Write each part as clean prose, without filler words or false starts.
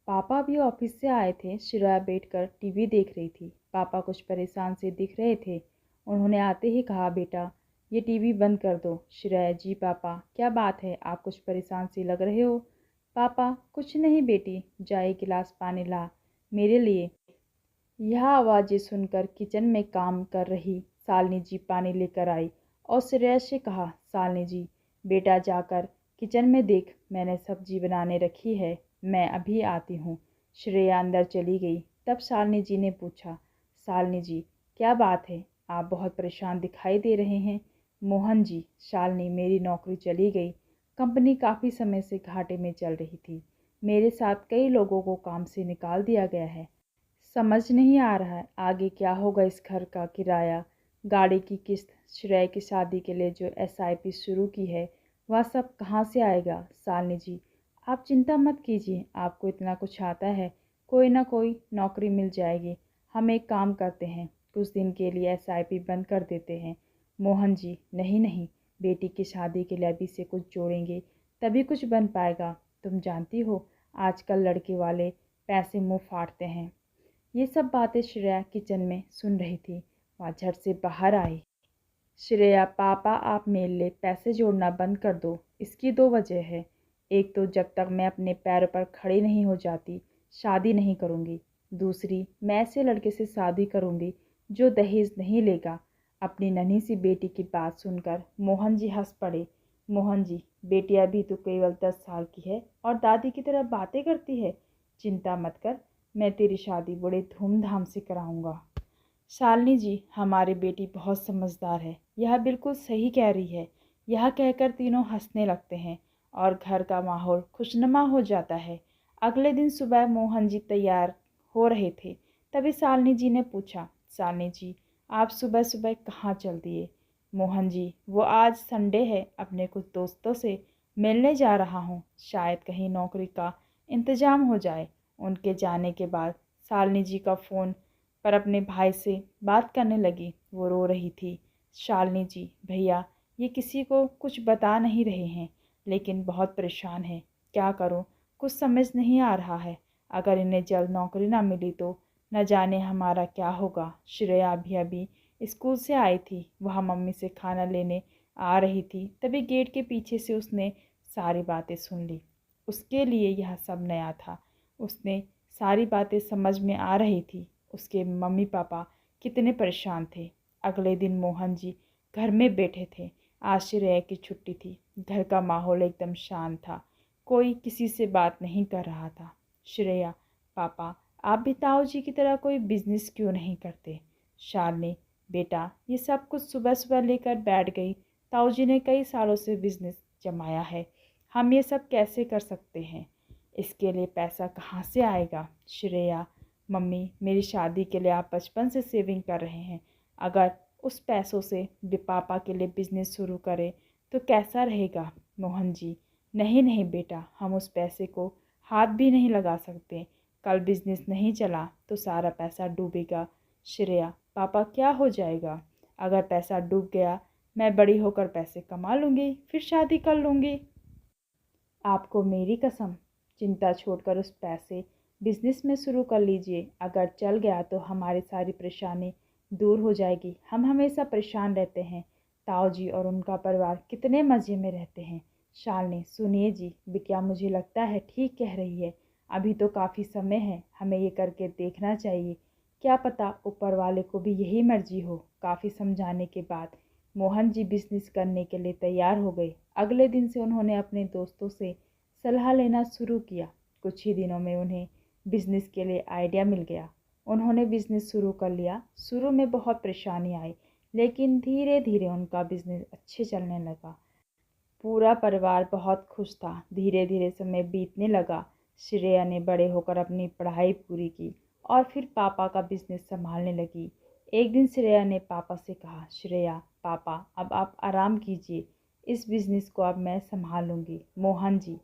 पापा भी ऑफिस से आए थे। श्रेया बैठकर टीवी देख रही थी। पापा कुछ परेशान से दिख रहे थे। उन्होंने आते ही कहा, बेटा ये टीवी बंद कर दो। श्रेया, जी पापा, क्या बात है, आप कुछ परेशान से लग रहे हो। पापा, कुछ नहीं बेटी, जा एक गिलास पानी ला मेरे लिए। यह आवाज़ें सुनकर किचन में काम कर रही शालिनी जी पानी लेकर आई और श्रेया से कहा, शालिनी जी बेटा जाकर किचन में देख, मैंने सब्जी बनाने रखी है, मैं अभी आती हूँ। श्रेया अंदर चली गई। तब शालिनी जी ने पूछा, शालिनी जी क्या बात है, आप बहुत परेशान दिखाई दे रहे हैं। मोहन जी, शालिनी मेरी नौकरी चली गई। कंपनी काफ़ी समय से घाटे में चल रही थी। मेरे साथ कई लोगों को काम से निकाल दिया गया है। समझ नहीं आ रहा है आगे क्या होगा। इस घर का किराया, गाड़ी की किस्त, श्रेया की शादी के लिए जो एसआईपी शुरू की है, वह सब कहाँ से आएगा। शालिनी जी आप चिंता मत कीजिए, आपको इतना कुछ आता है, कोई ना कोई नौकरी मिल जाएगी। हम एक काम करते हैं, कुछ दिन के लिए एसआईपी बंद कर देते हैं। मोहन जी, नहीं नहीं, बेटी की शादी के लिए अभी से कुछ जोड़ेंगे तभी कुछ बन पाएगा। तुम जानती हो आजकल लड़के वाले पैसे मुंह फाड़ते हैं। ये सब बातें श्रेया किचन में सुन रही थी। वह झट से बाहर आई। श्रेया, पापा आप मेरे लिए पैसे जोड़ना बंद कर दो। इसकी दो वजह है। एक तो जब तक मैं अपने पैरों पर खड़ी नहीं हो जाती शादी नहीं करूँगी। दूसरी, मैं ऐसे लड़के से शादी करूँगी जो दहेज नहीं लेगा। अपनी नन्ही सी बेटी की बात सुनकर मोहन जी हंस पड़े। मोहन जी, बेटी अभी तो केवल 10 साल की है और दादी की तरह बातें करती है। चिंता मत कर, मैं तेरी शादी बड़े धूमधाम से कराऊंगा। शालिनी जी, हमारी बेटी बहुत समझदार है, यह बिल्कुल सही कह रही है। यह कहकर तीनों हंसने लगते हैं और घर का माहौल खुशनुमा हो जाता है। अगले दिन सुबह मोहन जी तैयार हो रहे थे। तभी शालिनी जी ने पूछा, शालिनी जी आप सुबह सुबह कहाँ चल दिए। मोहन जी, वो आज संडे है, अपने कुछ दोस्तों से मिलने जा रहा हूँ, शायद कहीं नौकरी का इंतज़ाम हो जाए। उनके जाने के बाद शालिनी जी का फ़ोन पर अपने भाई से बात करने लगी। वो रो रही थी। शालिनी जी, भैया ये किसी को कुछ बता नहीं रहे हैं, लेकिन बहुत परेशान है। क्या करूं, कुछ समझ नहीं आ रहा है। अगर इन्हें जल्द नौकरी ना मिली तो न जाने हमारा क्या होगा। श्रेया भी अभी स्कूल से आई थी। वह मम्मी से खाना लेने आ रही थी। तभी गेट के पीछे से उसने सारी बातें सुन ली। उसके लिए यह सब नया था। उसने सारी बातें समझ में आ रही थी। उसके मम्मी पापा कितने परेशान थे। अगले दिन मोहन जी घर में बैठे थे। आज श्रेया की छुट्टी थी। घर का माहौल एकदम शांत था। कोई किसी से बात नहीं कर रहा था। श्रेया, पापा आप भी ताऊ जी की तरह कोई बिजनेस क्यों नहीं करते। शालिनी, बेटा ये सब कुछ सुबह सुबह लेकर बैठ गई। ताऊ जी ने कई सालों से बिजनेस जमाया है, हम ये सब कैसे कर सकते हैं। इसके लिए पैसा कहाँ से आएगा। श्रेया, मम्मी मेरी शादी के लिए आप बचपन से सेविंग कर रहे हैं, अगर उस पैसों से भी पापा के लिए बिजनेस शुरू करें तो कैसा रहेगा। मोहन जी, नहीं नहीं बेटा, हम उस पैसे को हाथ भी नहीं लगा सकते। कल बिजनेस नहीं चला तो सारा पैसा डूबेगा। श्रेया, पापा क्या हो जाएगा। अगर पैसा डूब गया, मैं बड़ी होकर पैसे कमा लूँगी, फिर शादी कर लूँगी। आपको मेरी कसम, चिंता छोड़कर उस पैसे बिजनेस में शुरू कर लीजिए। अगर चल गया तो हमारी सारी परेशानी दूर हो जाएगी। हम हमेशा परेशान रहते हैं। ताऊ जी और उनका परिवार कितने मज़े में रहते हैं। शालिनी, सुनिए जी, बिटिया मुझे लगता है ठीक कह रही है। अभी तो काफ़ी समय है, हमें ये करके देखना चाहिए। क्या पता ऊपर वाले को भी यही मर्जी हो। काफ़ी समझाने के बाद मोहन जी बिजनेस करने के लिए तैयार हो गए। अगले दिन से उन्होंने अपने दोस्तों से सलाह लेना शुरू किया। कुछ ही दिनों में उन्हें बिजनेस के लिए आइडिया मिल गया। उन्होंने बिजनेस शुरू कर लिया। शुरू में बहुत परेशानी आई, लेकिन धीरे धीरे उनका बिजनेस अच्छे चलने लगा। पूरा परिवार बहुत खुश था। धीरे धीरे समय बीतने लगा। श्रेया ने बड़े होकर अपनी पढ़ाई पूरी की और फिर पापा का बिजनेस संभालने लगी। एक दिन श्रेया ने पापा से कहा, श्रेया, पापा अब आप आराम कीजिए, इस बिज़नेस को अब मैं संभाल लूँगी। मोहन जी,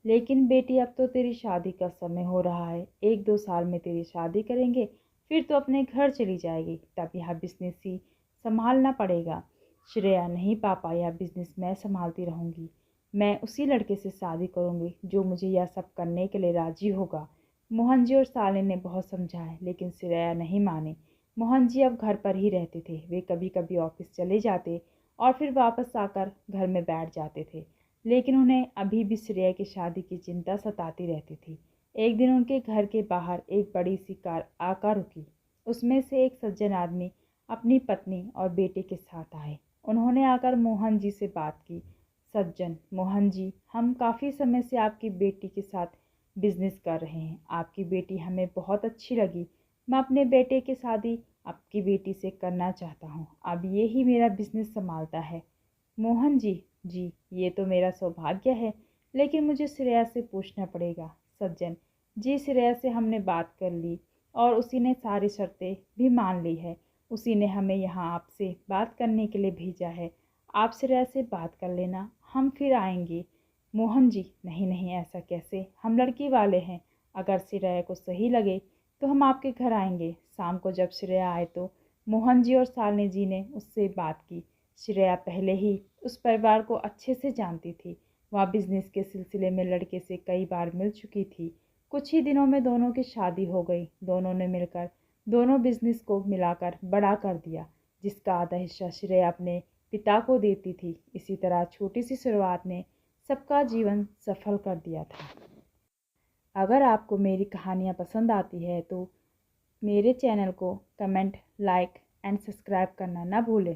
लेकिन बेटी अब तो तेरी शादी का समय हो रहा है, 1-2 साल में तेरी शादी करेंगे, फिर तो अपने घर चली जाएगी, तब यह बिज़नेस ही संभालना पड़ेगा। श्रेया, नहीं पापा, यह बिज़नेस मैं संभालती रहूँगी। मैं उसी लड़के से शादी करूँगी जो मुझे यह सब करने के लिए राज़ी होगा। मोहन जी और सालिन ने बहुत समझाया लेकिन श्रेया नहीं माने। मोहन जी अब घर पर ही रहते थे। वे कभी कभी ऑफिस चले जाते और फिर वापस आकर घर में बैठ जाते थे, लेकिन उन्हें अभी भी श्रेया की शादी की चिंता सताती रहती थी। एक दिन उनके घर के बाहर एक बड़ी सी कार आकर रुकी। उसमें से एक सज्जन आदमी अपनी पत्नी और बेटे के साथ आए। उन्होंने आकर मोहन जी से बात की। सज्जन: मोहन जी, हम काफ़ी समय से आपकी बेटी के साथ बिजनेस कर रहे हैं। आपकी बेटी हमें बहुत अच्छी लगी। मैं अपने बेटे की शादी आपकी बेटी से करना चाहता हूँ। अब ये ही मेरा बिजनेस संभालता है। मोहन जी: जी, ये तो मेरा सौभाग्य है, लेकिन मुझे श्रेया से पूछना पड़ेगा। सज्जन: जी, श्रेया से हमने बात कर ली और उसी ने सारी शर्तें भी मान ली है। उसी ने हमें यहाँ आपसे बात करने के लिए भेजा है। आप श्रेया से बात कर लेना, हम फिर आएंगे। मोहन जी: नहीं नहीं, ऐसा कैसे, हम लड़की वाले हैं। अगर श्रेया को सही लगे तो हम आपके घर आएंगे। शाम को जब श्रेया आए तो मोहन जी और शालिनी जी ने उससे बात की। श्रेया पहले ही उस परिवार को अच्छे से जानती थी। वह बिजनेस के सिलसिले में लड़के से कई बार मिल चुकी थी। कुछ ही दिनों में दोनों की शादी हो गई। दोनों ने मिलकर दोनों बिजनेस को मिलाकर बड़ा कर दिया, जिसका आधा हिस्सा श्रेया अपने पिता को देती थी। इसी तरह छोटी सी शुरुआत ने सबका जीवन सफल कर दिया था। अगर आपको मेरी कहानियाँ पसंद आती है तो मेरे चैनल को कमेंट, लाइक एंड सब्सक्राइब करना ना भूलें।